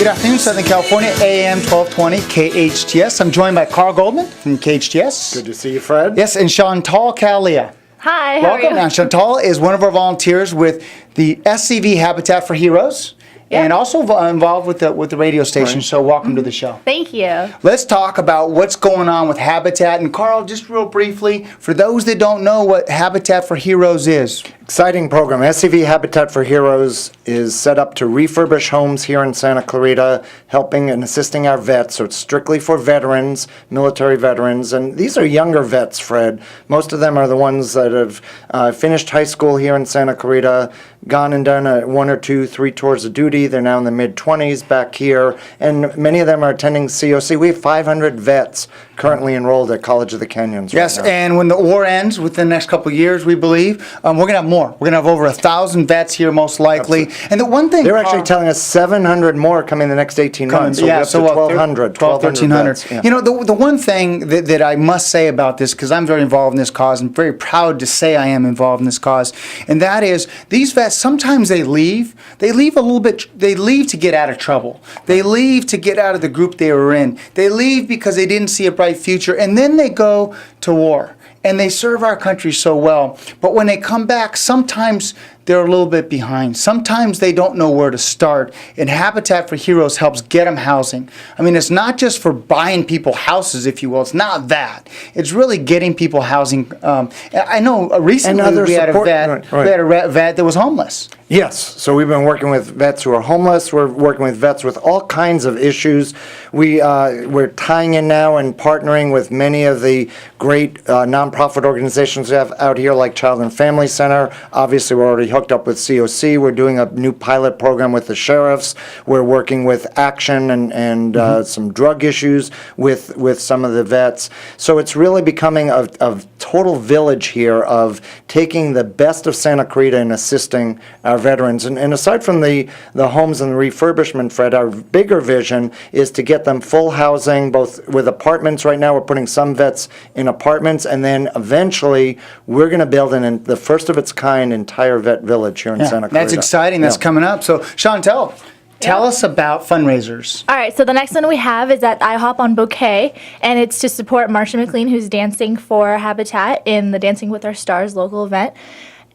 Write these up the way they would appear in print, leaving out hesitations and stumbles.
Good afternoon, Southern California, AM 1220, KHTS. I'm joined by Carl Goldman from KHTS. Good to see you, Fred. Yes, and Chantal Khalilieh. Hi, how Welcome. are you? Now, Chantal is one of our volunteers with the SCV Habitat for Heroes, and also involved with the radio station. So welcome to the show. Thank you. Let's talk about what's going on with Habitat. And Carl, just real briefly, for those that don't know what Habitat for Heroes is. Exciting program. SCV Habitat for Heroes is set up to refurbish homes here in Santa Clarita, helping and assisting our vets. So it's strictly for veterans, military veterans, and these are younger vets, Fred. Most of them are the ones that have finished high school here in Santa Clarita, gone and done 1 or 2, 3 tours of duty. They're now in the mid-20s back here, and many of them are attending COC. We have 500 vets currently enrolled at College of the Canyons. Yes, right now. and when the war ends within the next couple of years, we believe, we're going to have more. We're going to have over 1,000 vets here, most likely. And the one thing They're actually telling us 700 more coming in the next 18 months. So we're up to 1,200. 1,300. vets, yeah. You know, the one thing that I must say about this, because I'm very involved in this cause, and very proud to say I am involved in this cause, and that is these vets, sometimes they leave. They leave a little bit, they leave to get out of trouble. They leave to get out of the group they were in. They leave because they didn't see a bright future, and then they go to war. And they serve our country so well. But when they come back, sometimes they're a little bit behind. Sometimes they don't know where to start. And Habitat for Heroes helps get them housing. I mean, it's not just for buying people houses, if you will. It's not that. It's really getting people housing. I know recently we had a vet that was homeless. Yes, so we've been working with vets who are homeless. We're working with vets with all kinds of issues. We're tying in now and partnering with many of the great nonprofit organizations we have out here, like Child and Family Center. Obviously, we're already hooked up with COC. We're doing a new pilot program with the sheriffs. We're working with Action and some drug issues with some of the vets. So it's really becoming a total village here of taking the best of Santa Clarita and assisting our veterans. And aside from the homes and the refurbishment, Fred, our bigger vision is to get them full housing, both with apartments. Right now, we're putting some vets in apartments, and then eventually we're going to build the first of its kind entire vet village here in Santa Clarita. That's exciting. That's coming up. So, Chantal, tell us about fundraisers. All right, so the next one we have is at IHOP on Bouquet, and it's to support Marsha McLean, who's dancing for Habitat in the Dancing with Our Stars local event.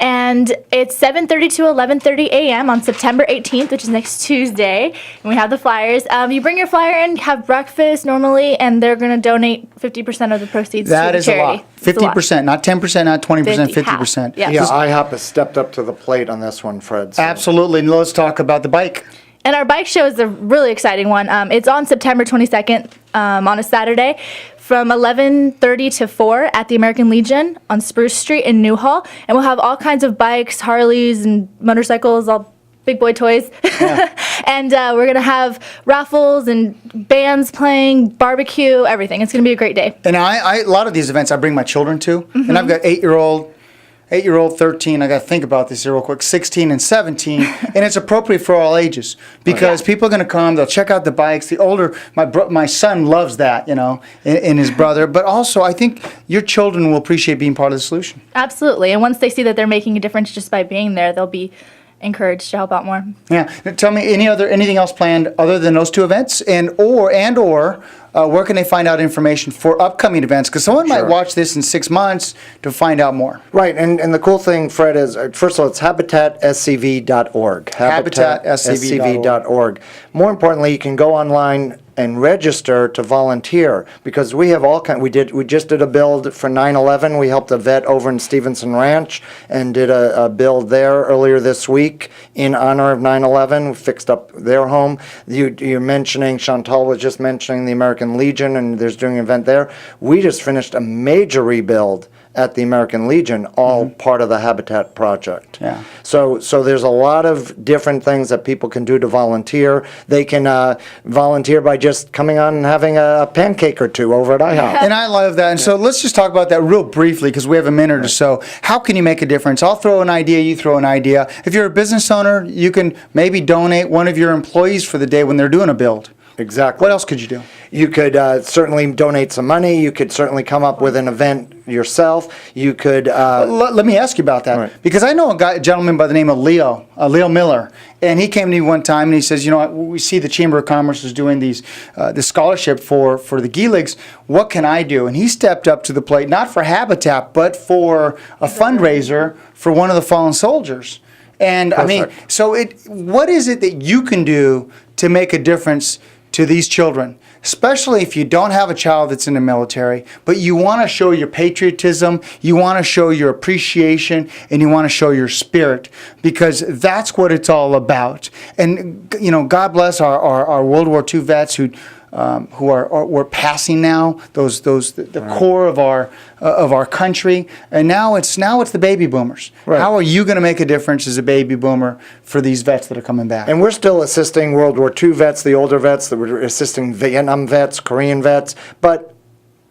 And it's 7:30 to 11:30 a.m. on September 18th, which is next Tuesday. And we have the flyers. You bring your flyer in, have breakfast normally, and they're going to donate 50% of the proceeds to the charity. That is a lot. 50%, not 10%, not 20%, 50%. Yes. Yeah, IHOP has stepped up to the plate on this one, Fred. So. Absolutely. And let's talk about the bike. And our bike show is a really exciting one. It's on September 22nd on a Saturday from 11:30 to 4 at the American Legion on Spruce Street in Newhall. And we'll have all kinds of bikes, Harleys, and motorcycles, all big boy toys. Yeah. And we're going to have raffles and bands playing, barbecue, everything. It's going to be a great day. And a lot of these events I bring my children to. And I've got 8-year-old, 13, I got to think about this here real quick, 16 and 17, and it's appropriate for all ages because people are going to come, they'll check out the bikes. The older, my son loves that, you know, and his brother, but also I think your children will appreciate being part of the solution. Absolutely, and once they see that they're making a difference just by being there, they'll be encouraged to help out more. Yeah, tell me anything else planned other than those two events, or where can they find out information for upcoming events? Because someone might watch this in 6 months to find out more. Right, and the cool thing, Fred, is first of all, it's habitatscv.org. Habitatscv.org. More importantly, you can go online and register to volunteer because we have all kind. We just did a build for 9/11. We helped a vet over in Stevenson Ranch and did a build there earlier this week in honor of 9/11. We fixed up their home. You're mentioning, Chantal was just mentioning the American Legion, and there's doing an event there. We just finished a major rebuild at the American Legion, all part of the Habitat project. Yeah. So there's a lot of different things that people can do to volunteer. They can volunteer by just coming on and having a pancake or two over at IHOP. And I love that. And so let's just talk about that real briefly because we have a minute or so. How can you make a difference? I'll throw an idea, you throw an idea. If you're a business owner, you can maybe donate one of your employees for the day when they're doing a build. Exactly. What else could you do? You could certainly donate some money. You could certainly come up with an event yourself. You could. Let me ask you about that, Right. because I know a gentleman by the name of Leo Miller, and he came to me one time and he says, we see the Chamber of Commerce is doing this scholarship for the Giligs. What can I do? And he stepped up to the plate, not for Habitat, but for a fundraiser for one of the fallen soldiers. And I mean, Perfect. so what is it that you can do to make a difference to these children, especially if you don't have a child that's in the military, but you want to show your patriotism, you want to show your appreciation, and you want to show your spirit, because that's what it's all about. And God bless our World War II vets who we're passing now, the core of our country, and now it's the baby boomers. Right. How are you going to make a difference as a baby boomer for these vets that are coming back? And we're still assisting World War II vets, the older vets, that we're assisting Vietnam vets, Korean vets, but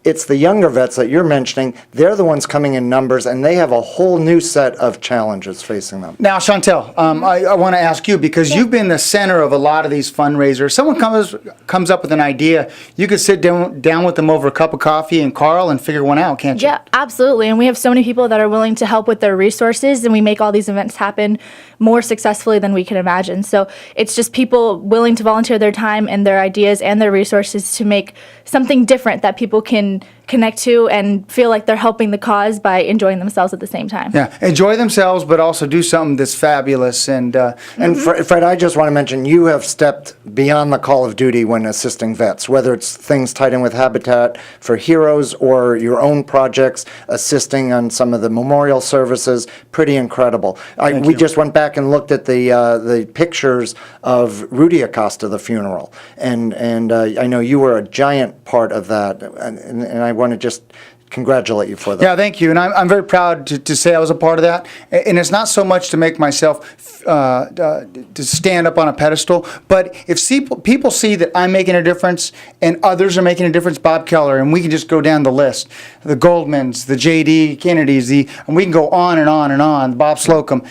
it's the younger vets that you're mentioning. They're the ones coming in numbers, and they have a whole new set of challenges facing them. Now, Chantal, I want to ask you, because you've been the center of a lot of these fundraisers. Someone comes up with an idea, you could sit down with them over a cup of coffee and Carl and figure one out, can't you? Yeah, absolutely. And we have so many people that are willing to help with their resources, and we make all these events happen more successfully than we can imagine. So it's just people willing to volunteer their time and their ideas and their resources to make something different that people can connect to and feel like they're helping the cause by enjoying themselves at the same time. Yeah, enjoy themselves, but also do something that's fabulous. And Fred, I just want to mention, you have stepped beyond the call of duty when assisting vets, whether it's things tied in with Habitat for Heroes or your own projects, assisting on some of the memorial services. Pretty incredible. We just went back and looked at the pictures of Rudy Acosta, the funeral, and I know you were a giant part of that, and I want to just congratulate you for that. Yeah, thank you. And I'm very proud to say I was a part of that. And it's not so much to make myself to stand up on a pedestal, but if people see that I'm making a difference and others are making a difference, Bob Keller, and we can just go down the list, the Goldmans, the J.D. Kennedys, and we can go on and on and on, Bob Slocum.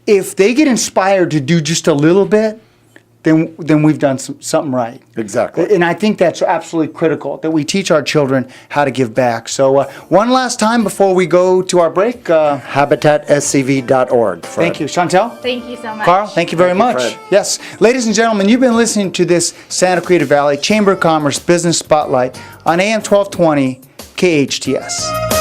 If they get inspired to do just a little bit, then we've done something right. Exactly. And I think that's absolutely critical, that we teach our children how to give back. So one last time before we go to our break. HabitatSCV.org. Fred. Thank you. Chantal? Thank you so much. Carl, thank you very Thank you, much. Fred. Yes. Ladies and gentlemen, you've been listening to this Santa Clarita Valley Chamber of Commerce Business Spotlight on AM 1220 KHTS.